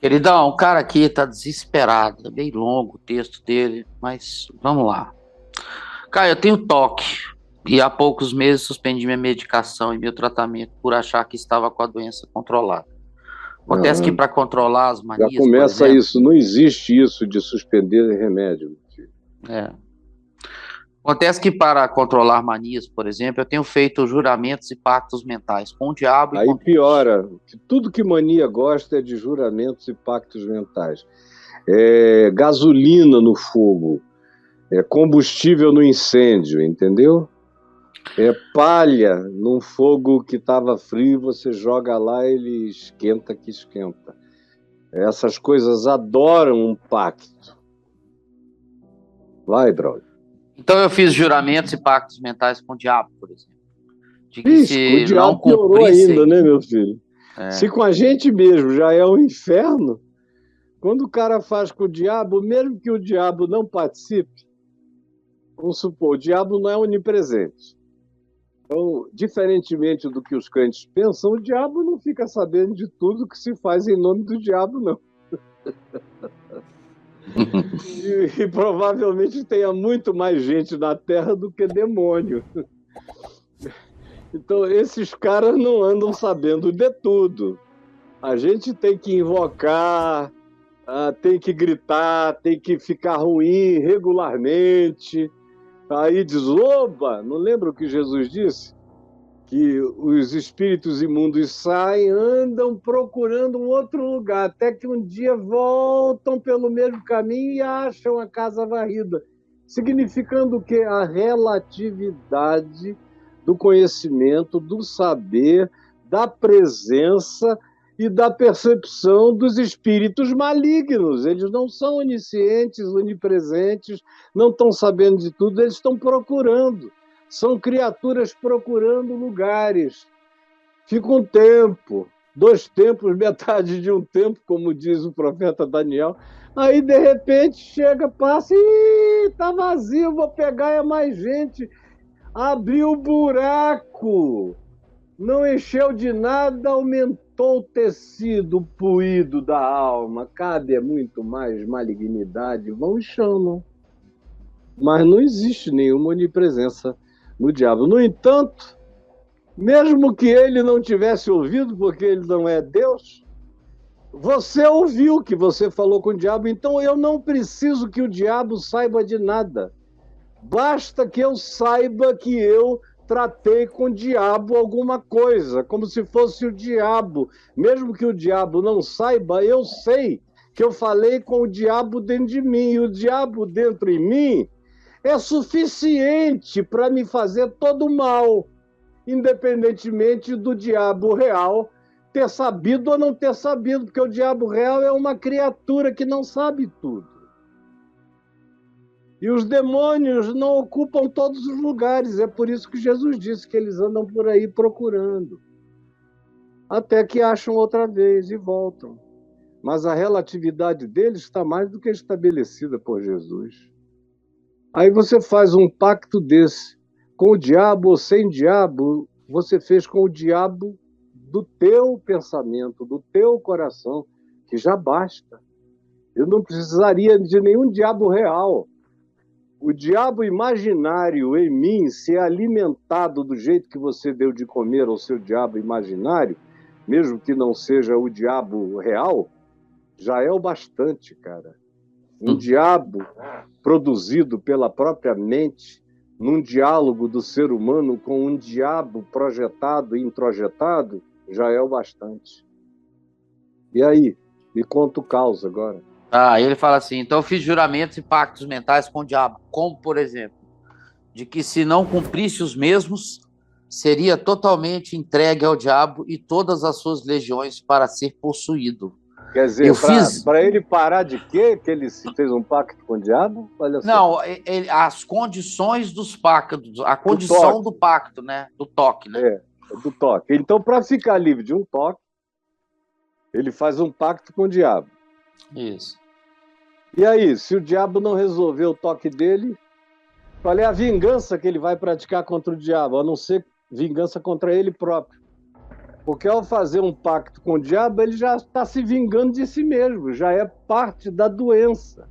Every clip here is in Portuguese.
Queridão, o cara aqui tá desesperado, é bem longo o texto dele, mas vamos lá. Cara, eu tenho toque e há poucos meses suspendi minha medicação e meu tratamento por achar que estava com a doença controlada. Acontece que Aham. para controlar as Já manias, por começa exemplo, isso. Não existe isso de suspender remédio, meu filho. é, acontece que para controlar manias, por exemplo, eu tenho feito juramentos e pactos mentais com o diabo e Aí com Deus. piora. Tudo que mania gosta é de juramentos e pactos mentais. É gasolina no fogo, é combustível no incêndio, entendeu? É palha num fogo que estava frio, você joga lá, ele esquenta que esquenta. Essas coisas adoram um pacto. Vai, brother. Então eu fiz juramentos e pactos mentais com o diabo, por exemplo, de que Ixi, com o se não diabo piorou ainda, cumprissem, né, meu filho? Se é, com a gente mesmo já é um inferno, quando o cara faz com o diabo, mesmo que o diabo não participe, vamos supor, o diabo não é onipresente. Então, diferentemente do que os crentes pensam, o diabo não fica sabendo de tudo que se faz em nome do diabo, não. E provavelmente tenha muito mais gente na Terra do que demônio. Então, esses caras não andam sabendo de tudo. A gente tem que invocar, tem que gritar, tem que ficar ruim regularmente. Aí diz, oba, não lembra o que Jesus disse? Que os espíritos imundos saem, andam procurando um outro lugar, até que um dia voltam pelo mesmo caminho e acham a casa varrida. Significando que a relatividade do conhecimento, do saber, da presença e da percepção dos espíritos malignos. Eles não são oniscientes, onipresentes, não estão sabendo de tudo, eles estão procurando. São criaturas procurando lugares. Fica um tempo, dois tempos, metade de um tempo, como diz o profeta Daniel. Aí, de repente, chega, passa e está vazio, vou pegar é mais gente. Abriu o buraco, não encheu de nada, aumentou o tecido puído da alma. Cabe é muito mais malignidade, vão e chamam. Mas não existe nenhuma onipresença no diabo. No entanto, mesmo que ele não tivesse ouvido, porque ele não é Deus, você ouviu que você falou com o diabo, então eu não preciso que o diabo saiba de nada. Basta que eu saiba que eu tratei com o diabo alguma coisa, como se fosse o diabo. Mesmo que o diabo não saiba, eu sei que eu falei com o diabo dentro de mim, e o diabo dentro de mim é suficiente para me fazer todo o mal, independentemente do diabo real ter sabido ou não ter sabido, porque o diabo real é uma criatura que não sabe tudo. E os demônios não ocupam todos os lugares, é por isso que Jesus disse que eles andam por aí procurando, até que acham outra vez e voltam. Mas a relatividade deles está mais do que estabelecida por Jesus. Aí você faz um pacto desse, com o diabo ou sem diabo, você fez com o diabo do teu pensamento, do teu coração, que já basta. Eu não precisaria de nenhum diabo real. O diabo imaginário em mim, se é alimentado do jeito que você deu de comer ao seu diabo imaginário, mesmo que não seja o diabo real, já é o bastante, cara. Um diabo produzido pela própria mente, num diálogo do ser humano com um diabo projetado e introjetado, já é o bastante. E aí? Me conta o caos agora. Ah, ele fala assim: então eu fiz juramentos e pactos mentais com o diabo, como por exemplo, de que se não cumprisse os mesmos, seria totalmente entregue ao diabo e todas as suas legiões para ser possuído. Quer Eu dizer, fiz. para ele parar de quê? Que ele fez um pacto com o diabo? Olha só. Não, as condições dos pactos, a Do condição toque. do pacto, né? Do toque, né? É, do toque. Então, para ficar livre de um toque, ele faz um pacto com o diabo. Isso. E aí, se o diabo não resolver o toque dele, qual é a vingança que ele vai praticar contra o diabo? A não ser vingança contra ele próprio. Porque ao fazer um pacto com o diabo, ele já está se vingando de si mesmo, já é parte da doença.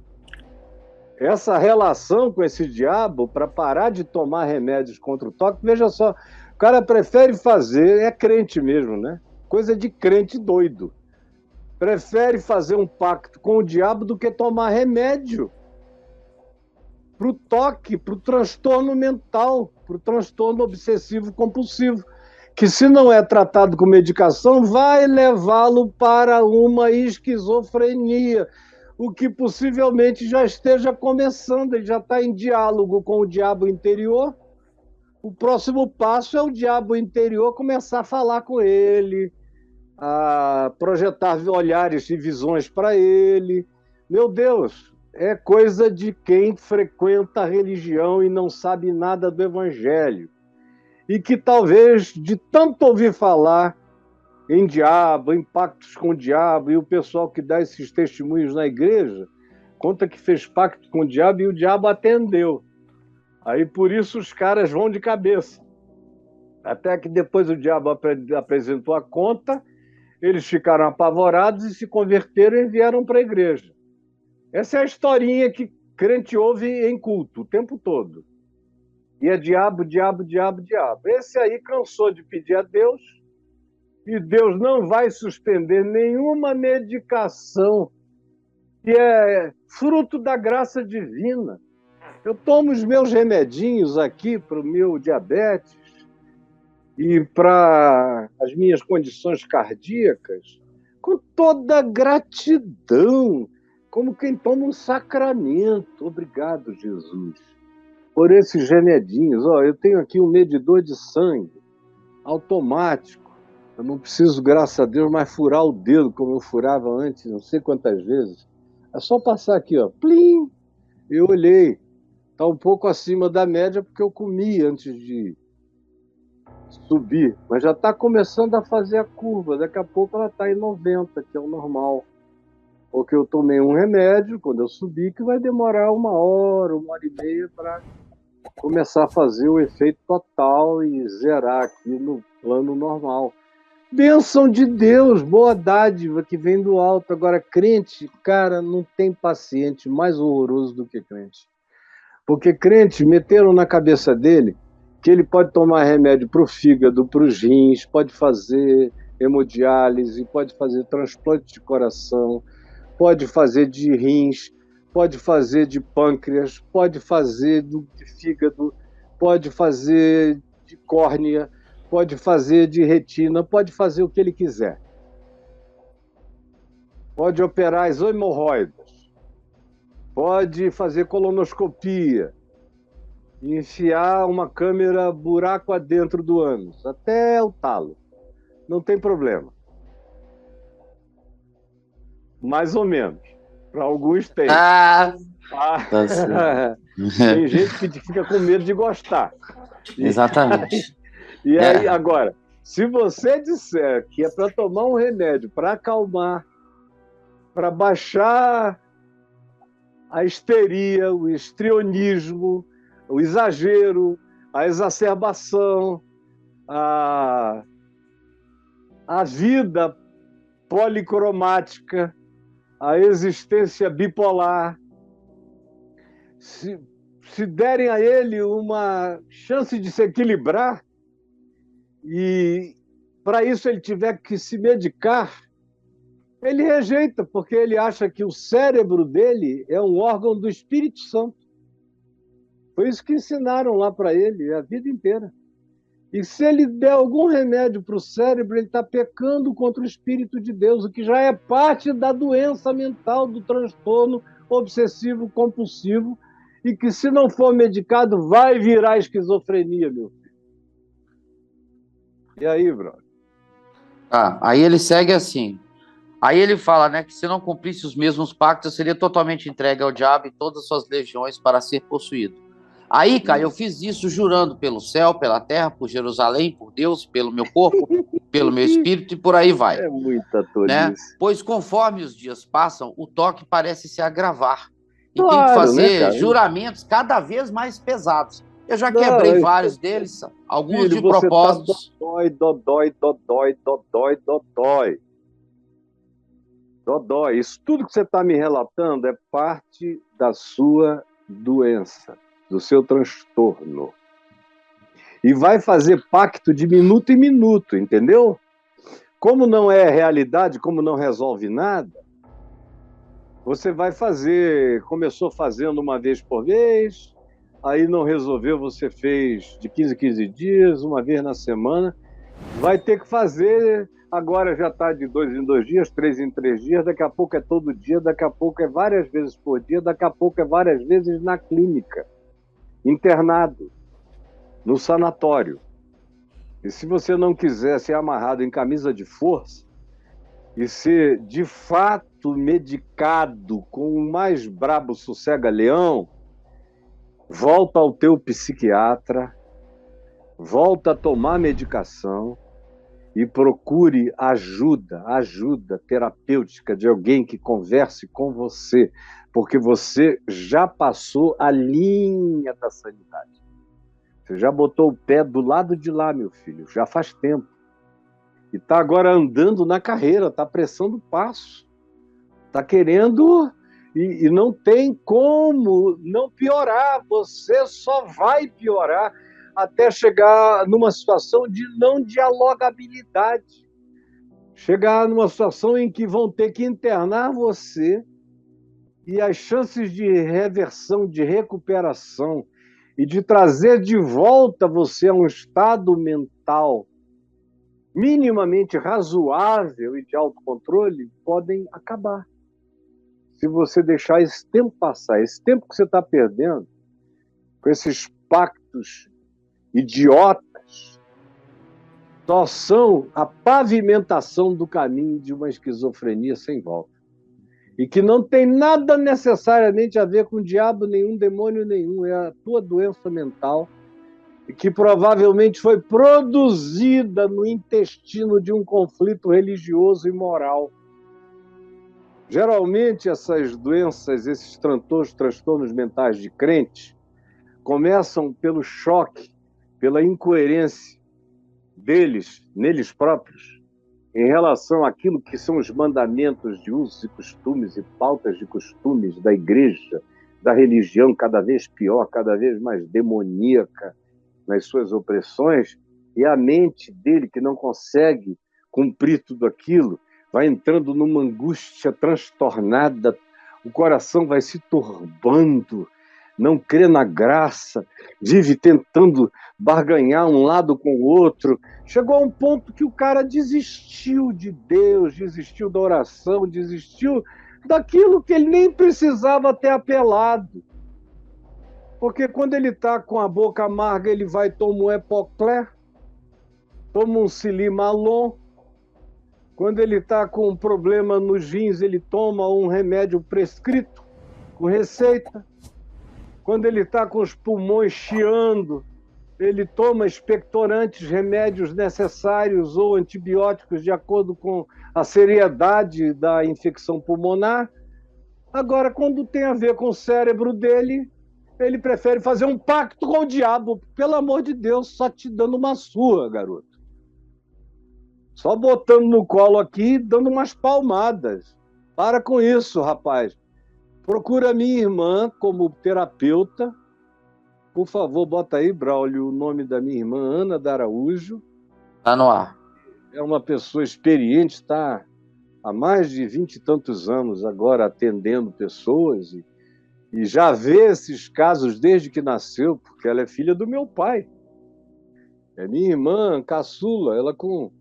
Essa relação com esse diabo, para parar de tomar remédios contra o toque, veja só, o cara prefere fazer, é crente mesmo, né? Coisa de crente doido. Prefere fazer um pacto com o diabo do que tomar remédio para o toque, para o transtorno mental, para o transtorno obsessivo-compulsivo, que se não é tratado com medicação, vai levá-lo para uma esquizofrenia, o que possivelmente já esteja começando, ele já está em diálogo com o diabo interior. O próximo passo é o diabo interior começar a falar com ele, a projetar olhares e visões para ele. Meu Deus, é coisa de quem frequenta a religião e não sabe nada do evangelho. E que talvez, de tanto ouvir falar em diabo, em pactos com o diabo, e o pessoal que dá esses testemunhos na igreja, conta que fez pacto com o diabo e o diabo atendeu. Aí por isso os caras vão de cabeça. Até que depois o diabo apresentou a conta, eles ficaram apavorados e se converteram e vieram para a igreja. Essa é a historinha que crente ouve em culto o tempo todo. E é diabo, diabo, diabo, diabo. Esse aí cansou de pedir a Deus, e Deus não vai suspender nenhuma medicação que é fruto da graça divina. Eu tomo os meus remedinhos aqui para o meu diabetes e para as minhas condições cardíacas com toda gratidão, como quem toma um sacramento. Obrigado, Jesus, por esses remedinhos. Eu tenho aqui um medidor de sangue automático. Eu não preciso, graças a Deus, mais furar o dedo como eu furava antes, não sei quantas vezes. É só passar aqui, ó, plim! Eu olhei, está um pouco acima da média porque eu comi antes de subir, mas já está começando a fazer a curva. Daqui a pouco ela está em 90, que é o normal. Porque eu tomei um remédio quando eu subi que vai demorar 1 hora, 1 hora e meia para começar a fazer o efeito total e zerar aqui no plano normal. Bênção de Deus, boa dádiva que vem do alto. Agora, crente, cara, não tem paciente mais horroroso do que crente. Porque crente meteram na cabeça dele que ele pode tomar remédio para o fígado, para os rins, pode fazer hemodiálise, pode fazer transplante de coração, pode fazer de rins, pode fazer de pâncreas, pode fazer de fígado, pode fazer de córnea, pode fazer de retina, pode fazer o que ele quiser. Pode operar as hemorroidas, pode fazer colonoscopia, enfiar uma câmera buraco adentro do ânus, até o talo. Não tem problema. Mais ou menos. Para alguns tem. Tem gente que fica com medo de gostar. Exatamente. E aí, agora, se você disser que é para tomar um remédio para acalmar, para baixar a histeria, o histrionismo, o exagero, a exacerbação, a vida policromática, a existência bipolar, se derem a ele uma chance de se equilibrar, e para isso ele tiver que se medicar, ele rejeita, porque ele acha que o cérebro dele é um órgão do Espírito Santo. Foi isso que ensinaram lá para ele a vida inteira. E se ele der algum remédio para o cérebro, ele está pecando contra o Espírito de Deus, o que já é parte da doença mental, do transtorno obsessivo-compulsivo, e que, se não for medicado, vai virar esquizofrenia, meu filho. E aí, brother? Aí ele segue assim. Aí ele fala, né, que se não cumprisse os mesmos pactos, seria totalmente entregue ao diabo e todas as suas legiões para ser possuído. Aí, cara, eu fiz isso jurando pelo céu, pela terra, por Jerusalém, por Deus, pelo meu corpo, pelo meu espírito e por aí vai. É muita tolice. Né? Pois conforme os dias passam, o toque parece se agravar. E Claro, tem que fazer, né, juramentos cada vez mais pesados. Eu já Não, quebrei vários deles, alguns filho, de você tá propósitos. dodói, dodói, dodói, dodói, dodói. Dodói. Isso tudo que você está me relatando é parte da sua doença, do seu transtorno. E vai fazer pacto de minuto em minuto, entendeu? Como não é realidade, como não resolve nada, você vai fazer, começou fazendo uma vez por mês, aí não resolveu, você fez de 15 em 15 dias, uma vez na semana, vai ter que fazer, agora já está de 2 em 2 dias, 3 em 3 dias, daqui a pouco é todo dia, daqui a pouco é várias vezes por dia, daqui a pouco é várias vezes na clínica, internado, no sanatório. E se você não quiser ser amarrado em camisa de força e ser de fato medicado com o mais brabo sossega-leão, volta ao teu psiquiatra, volta a tomar medicação e procure ajuda terapêutica de alguém que converse com você, porque você já passou a linha da sanidade. Você já botou o pé do lado de lá, meu filho, já faz tempo. E está agora andando na carreira, está apressando o passo. Está querendo e não tem como não piorar. Você só vai piorar até chegar numa situação de não dialogabilidade. Chegar numa situação em que vão ter que internar você e as chances de reversão, de recuperação e de trazer de volta você a um estado mental minimamente razoável e de autocontrole podem acabar. Se você deixar esse tempo passar, esse tempo que você está perdendo com esses pactos idiotas, só são a pavimentação do caminho de uma esquizofrenia sem volta. E que não tem nada necessariamente a ver com diabo nenhum, demônio nenhum, é a tua doença mental, e que provavelmente foi produzida no intestino de um conflito religioso e moral. Geralmente, essas doenças, esses transtornos mentais de crente, começam pelo choque, pela incoerência deles, neles próprios, em relação àquilo que são os mandamentos de usos e costumes e pautas de costumes da igreja, da religião, cada vez pior, cada vez mais demoníaca nas suas opressões, e a mente dele, que não consegue cumprir tudo aquilo, vai entrando numa angústia transtornada, o coração vai se turbando, não crê na graça, vive tentando barganhar um lado com o outro. Chegou a um ponto que o cara desistiu de Deus, desistiu da oração, desistiu daquilo que ele nem precisava ter apelado. Porque quando ele está com a boca amarga, ele vai tomar um Epocler, toma um Silimalon. Quando ele está com um problema nos rins, ele toma um remédio prescrito, com receita. Quando ele está com os pulmões chiando, ele toma expectorantes, remédios necessários ou antibióticos de acordo com a seriedade da infecção pulmonar. Agora, quando tem a ver com o cérebro dele, ele prefere fazer um pacto com o diabo. Pelo amor de Deus, só te dando uma surra, garoto. Só botando no colo aqui, dando umas palmadas. Para com isso, rapaz. Procura minha irmã como terapeuta. Por favor, bota aí, Braulio, o nome da minha irmã, Ana da Araújo. Tá no ar. É uma pessoa experiente, está há mais de 20 e tantos anos agora atendendo pessoas e já vê esses casos desde que nasceu, porque ela é filha do meu pai. É minha irmã caçula, ela com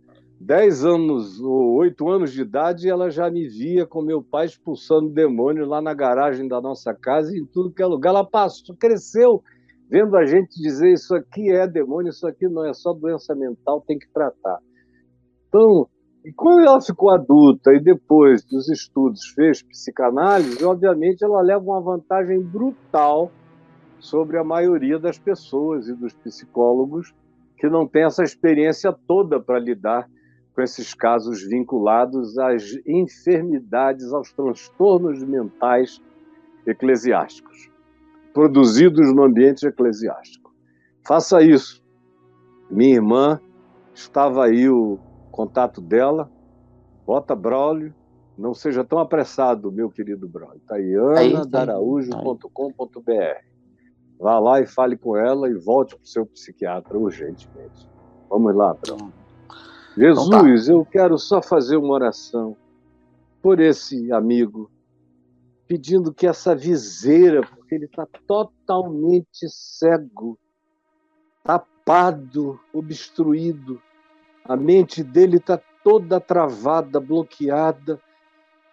10 anos ou 8 anos de idade, ela já me via com meu pai expulsando demônios lá na garagem da nossa casa e em tudo que é lugar. Ela passou, cresceu, vendo a gente dizer isso aqui é demônio, isso aqui não é só doença mental, tem que tratar. Então, e quando ela ficou adulta e depois dos estudos fez psicanálise, obviamente ela leva uma vantagem brutal sobre a maioria das pessoas e dos psicólogos que não tem essa experiência toda para lidar com esses casos vinculados às enfermidades, aos transtornos mentais eclesiásticos, produzidos no ambiente eclesiástico. Faça isso. Minha irmã, estava aí o contato dela. Bota Braulio. Não seja tão apressado, meu querido Braulio. Está aí, anadaraújo.com.br. Vá lá e fale com ela e volte para o seu psiquiatra urgentemente. Vamos lá, Braulio. Jesus, Então tá. Eu quero só fazer uma oração por esse amigo, pedindo que essa viseira, porque ele está totalmente cego, tapado, obstruído, a mente dele está toda travada, bloqueada,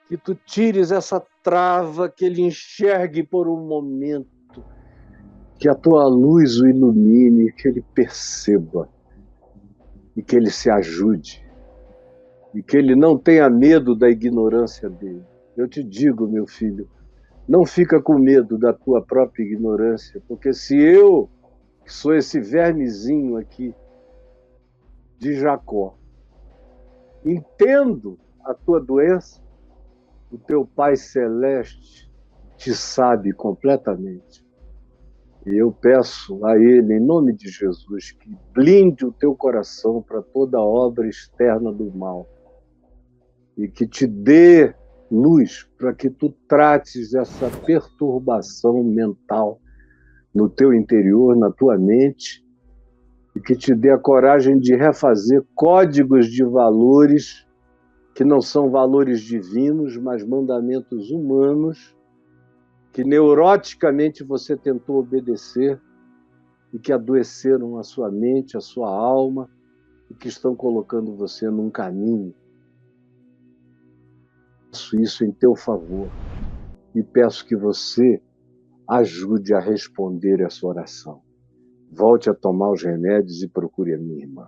que tu tires essa trava, que ele enxergue por um momento, que a tua luz o ilumine, que ele perceba e que ele se ajude e que ele não tenha medo da ignorância dele. Eu te digo, meu filho, não fica com medo da tua própria ignorância, porque se eu, que sou esse vermezinho aqui de Jacó, entendo a tua doença, o teu Pai Celeste te sabe completamente. E eu peço a Ele, em nome de Jesus, que blinde o teu coração para toda obra externa do mal e que te dê luz para que tu trates essa perturbação mental no teu interior, na tua mente, e que te dê a coragem de refazer códigos de valores que não são valores divinos, mas mandamentos humanos, que neuroticamente você tentou obedecer e que adoeceram a sua mente, a sua alma, e que estão colocando você num caminho. Faço isso em teu favor e peço que você ajude a responder essa oração. Volte a tomar os remédios e procure a minha irmã.